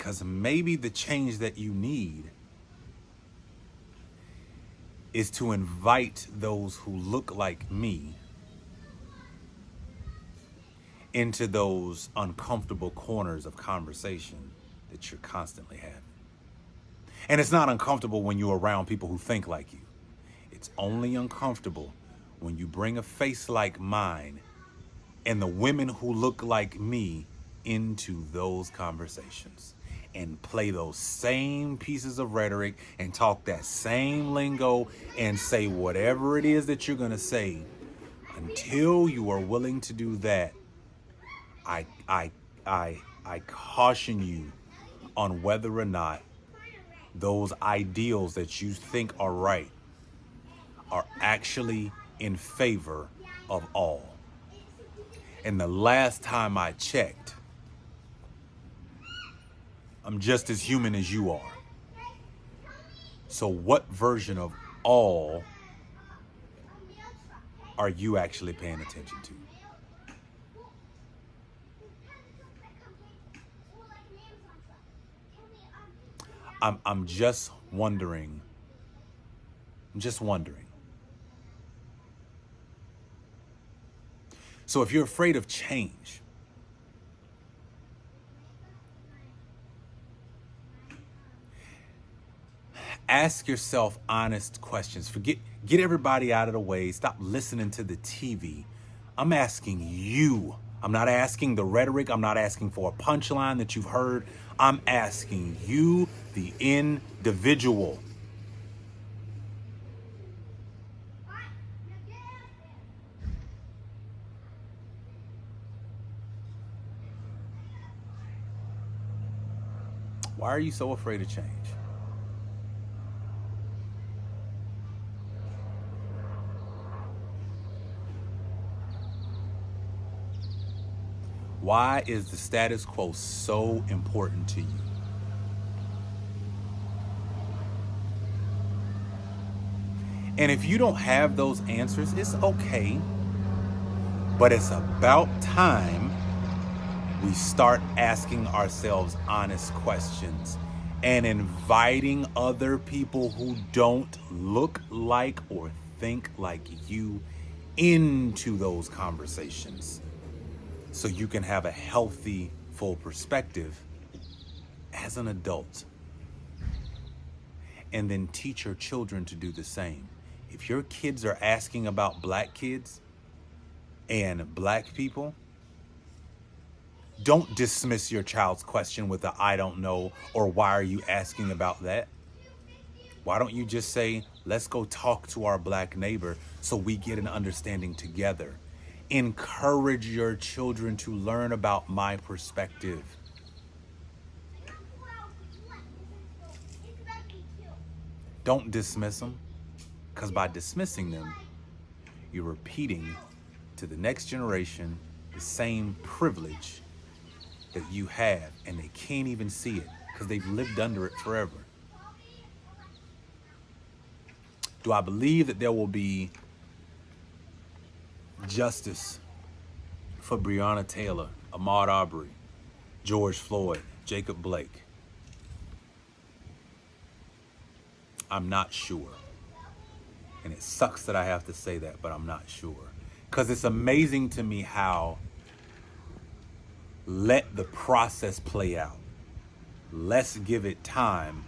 Because maybe the change that you need is to invite those who look like me into those uncomfortable corners of conversation that you're constantly having. And it's not uncomfortable when you're around people who think like you. It's only uncomfortable when you bring a face like mine and the women who look like me into those conversations and play those same pieces of rhetoric and talk that same lingo and say whatever it is that you're going to say. Until you are willing to do that, I caution you on whether or not those ideals that you think are right are actually in favor of all. And the last time I checked, I'm just as human as you are. So what version of all are you actually paying attention to? I'm just wondering. So if you're afraid of change, ask yourself honest questions. Get everybody out of the way. Stop listening to the TV. I'm asking you. I'm not asking the rhetoric. I'm not asking for a punchline that you've heard. I'm asking you, the individual. Why are you so afraid of change? Why is the status quo so important to you? And if you don't have those answers, it's okay. But it's about time we start asking ourselves honest questions and inviting other people who don't look like or think like you into those conversations so you can have a healthy, full perspective as an adult. And then teach your children to do the same. If your kids are asking about black kids and black people, don't dismiss your child's question with a "I don't know" or "Why are you asking about that?" Why don't you just say, let's go talk to our black neighbor so we get an understanding together. Encourage your children to learn about my perspective. Don't dismiss them, because by dismissing them, you're repeating to the next generation the same privilege that you have, and they can't even see it because they've lived under it forever. Do I believe that there will be justice for Breonna Taylor, Ahmaud Arbery, George Floyd, Jacob Blake? I'm not sure. And it sucks that I have to say that, but I'm not sure. Because it's amazing to me how let the process play out. Let's give it time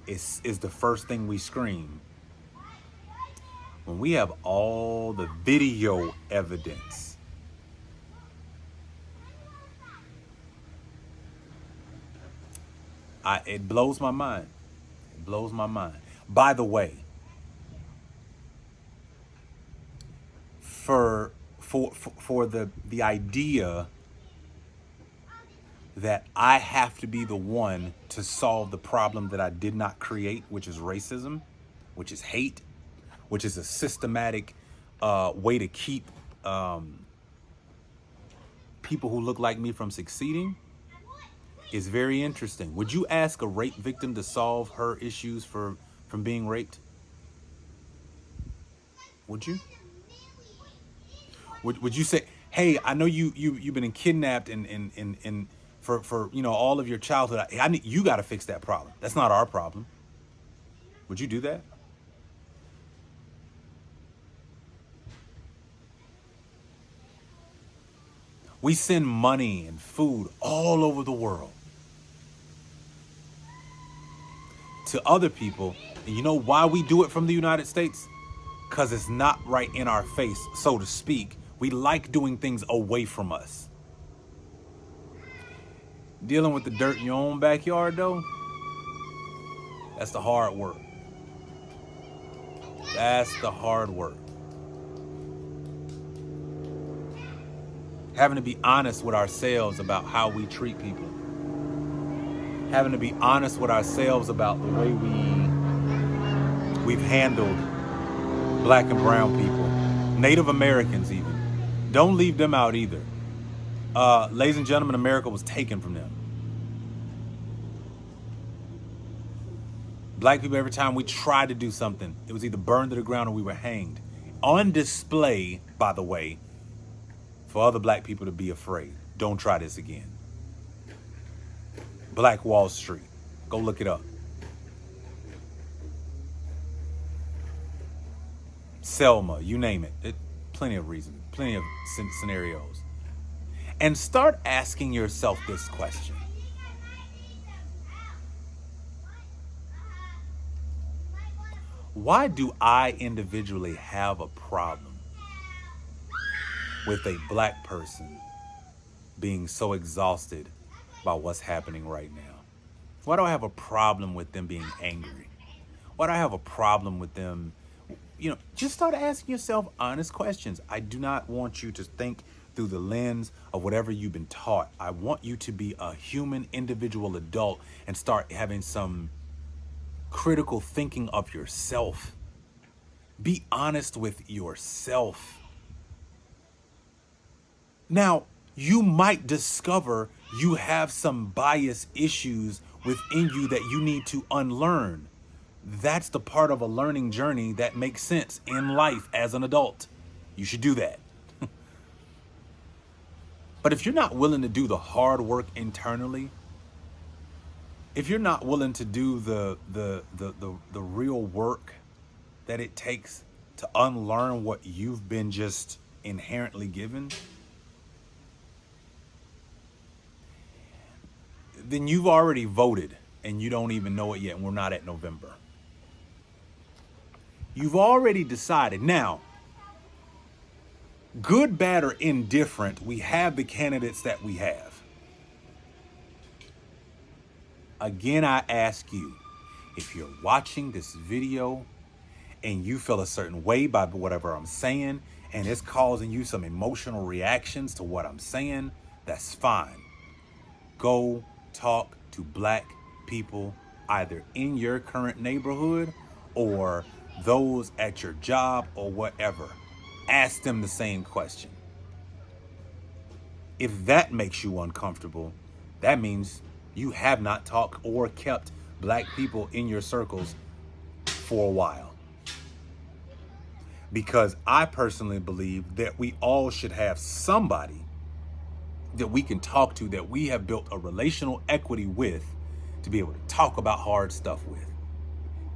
is the first thing we scream. When we have all the video evidence, it blows my mind. It blows my mind. By the way, for the idea that I have to be the one to solve the problem that I did not create, which is racism, which is hate, which is a systematic way to keep people who look like me from succeeding, is very interesting. Would you ask a rape victim to solve her issues from being raped? Would you? Would you say, hey, I know you've been kidnapped and for all of your childhood. I need you got to fix that problem. That's not our problem. Would you do that? We send money and food all over the world to other people. And you know why we do it from the United States? Because it's not right in our face, so to speak. We like doing things away from us. Dealing with the dirt in your own backyard, though, that's the hard work. That's the hard work. Having to be honest with ourselves about how we treat people. Having to be honest with ourselves about the way we've handled Black and brown people. Native Americans even. Don't leave them out either. Ladies and gentlemen, America was taken from them. Black people, every time we tried to do something, it was either burned to the ground or we were hanged. On display, by the way, for other black people to be afraid. Don't try this again. Black Wall Street. Go look it up. Selma, you name it. Plenty of reasons, plenty of scenarios. And start asking yourself this question. Why do I individually have a problem with a black person being so exhausted by what's happening right now? Why do I have a problem with them being angry? Why do I have a problem with them? Just start asking yourself honest questions. I do not want you to think through the lens of whatever you've been taught. I want you to be a human, individual adult and start having some critical thinking of yourself. Be honest with yourself. Now, you might discover you have some bias issues within you that you need to unlearn. That's the part of a learning journey that makes sense in life as an adult. You should do that. But if you're not willing to do the hard work internally, if you're not willing to do the real work that it takes to unlearn what you've been just inherently given, then you've already voted and you don't even know it yet, and we're not at November. You've already decided. Now, good, bad, or indifferent, we have the candidates that we have. Again, I ask you, if you're watching this video and you feel a certain way by whatever I'm saying, and it's causing you some emotional reactions to what I'm saying, that's fine. Go talk to black people either in your current neighborhood or those at your job or whatever. Ask them the same question. If that makes you uncomfortable, that means you have not talked or kept black people in your circles for a while. Because I personally believe that we all should have somebody that we can talk to, that we have built a relational equity with, to be able to talk about hard stuff with.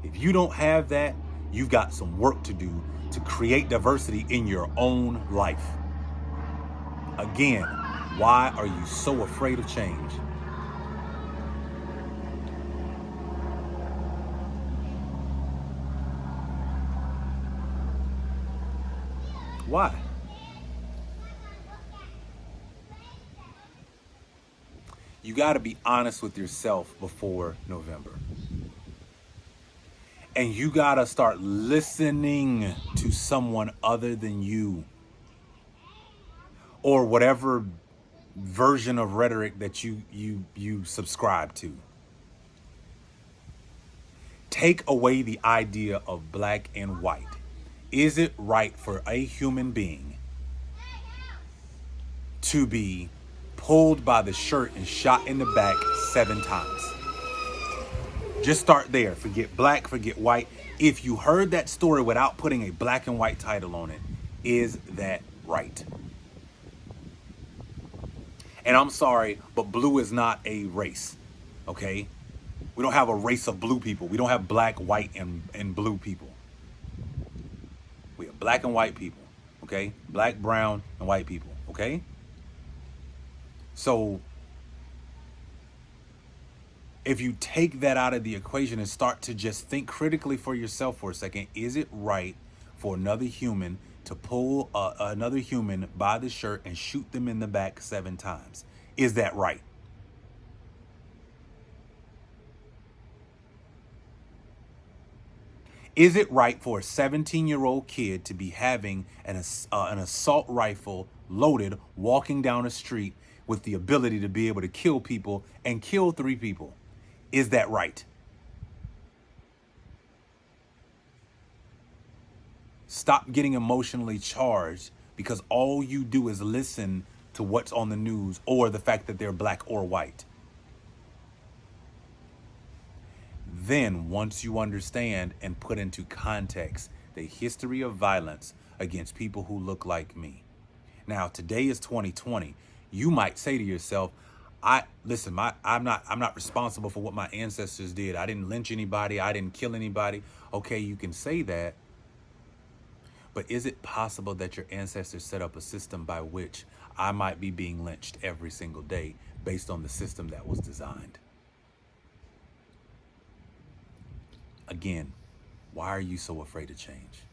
If you don't have that, you've got some work to do to create diversity in your own life. Again, why are you so afraid of change? Why? You got to be honest with yourself before November. And you got to start listening to someone other than you, or whatever version of rhetoric that you subscribe to. Take away the idea of black and white. Is it right for a human being to be pulled by the shirt and shot in the back 7 times? Just start there. Forget black, forget white. If you heard that story without putting a black and white title on it, is that right? And I'm sorry, but blue is not a race, okay? We don't have a race of blue people. We don't have black, white, and blue people. We have black and white people, okay? Black, brown, and white people, okay? So if you take that out of the equation and start to just think critically for yourself for a second, is it right for another human to pull another human by the shirt and shoot them in the back 7 times? Is that right? Is it right for a 17-year-old kid to be having an assault rifle loaded, walking down a street with the ability to be able to kill people and kill 3 people? Is that right? Stop getting emotionally charged because all you do is listen to what's on the news or the fact that they're black or white. Then, once you understand and put into context the history of violence against people who look like me. Now, today is 2020. You might say to yourself, I'm not responsible for what my ancestors did. I didn't lynch anybody. I didn't kill anybody. Okay, you can say that. But is it possible that your ancestors set up a system by which I might be being lynched every single day based on the system that was designed? Again, why are you so afraid of change?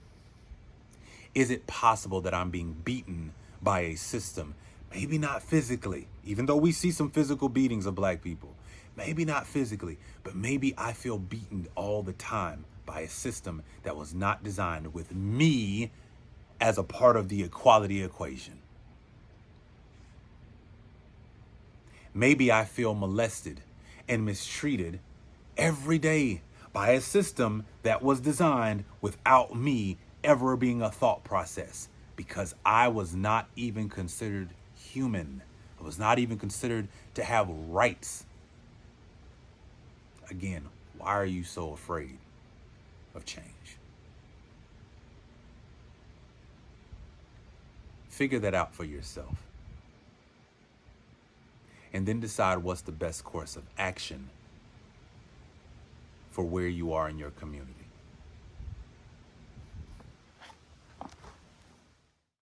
Is it possible that I'm being beaten by a system? Maybe not physically, even though we see some physical beatings of black people. Maybe not physically, but maybe I feel beaten all the time by a system that was not designed with me as a part of the equality equation. Maybe I feel molested and mistreated every day by a system that was designed without me ever being a thought process, because I was not even considered human. I was not even considered to have rights. Again, why are you so afraid of change? Figure that out for yourself. And then decide what's the best course of action for where you are in your community.